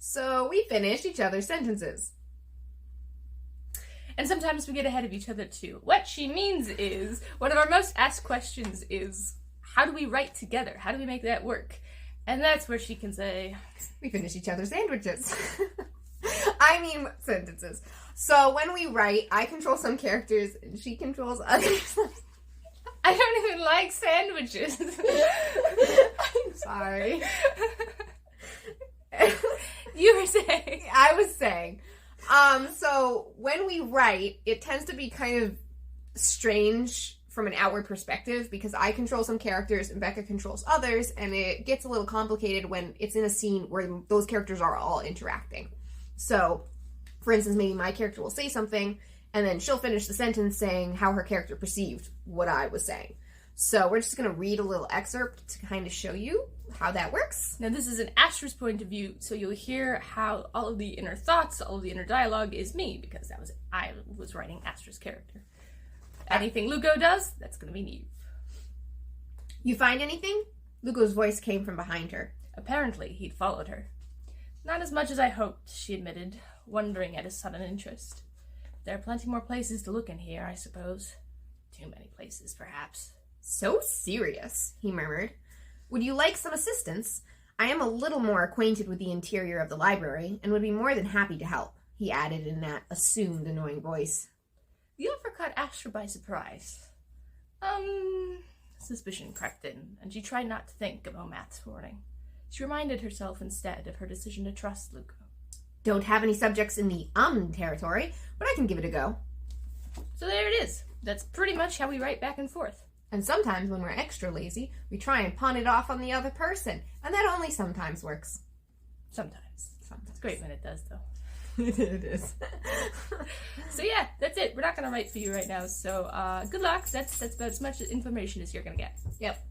So we finished each other's sentences. And sometimes we get ahead of each other too. What she means is, one of our most asked questions is, how do we write together? How do we make that work? And that's where she can say, we finish each other's sandwiches. I mean, sentences. So when we write, I control some characters and she controls others. I don't even like sandwiches. I'm sorry. You were saying. I was saying. So when we write, it tends to be kind of strange from an outward perspective because I control some characters and Becca controls others, and it gets a little complicated when it's in a scene where those characters are all interacting. So, for instance, maybe my character will say something, and then she'll finish the sentence saying how her character perceived what I was saying. So we're just going to read a little excerpt to kind of show you how that works. Now this is an Astra's point of view, so you'll hear how all of the inner thoughts, all of the inner dialogue is me, because I was writing Astra's character. Anything Lugo does, that's going to be Neve. You find anything? Lugo's voice came from behind her. Apparently, he'd followed her. Not as much as I hoped, she admitted, wondering at his sudden interest. There are plenty more places to look in here, I suppose. Too many places, perhaps. So serious, he murmured. Would you like some assistance? I am a little more acquainted with the interior of the library, and would be more than happy to help, he added in that assumed annoying voice. The offer caught Astra by surprise. Suspicion crept in, and she tried not to think of Omath's warning. She reminded herself instead of her decision to trust Lugo. Don't have any subjects in the territory, but I can give it a go. So there it is. That's pretty much how we write back and forth. And sometimes when we're extra lazy, we try and pawn it off on the other person, and that only sometimes works. Sometimes. It's great when it does, though. It is. So yeah, that's it. We're not going to write for you right now, so good luck. That's about as much information as you're going to get. Yep.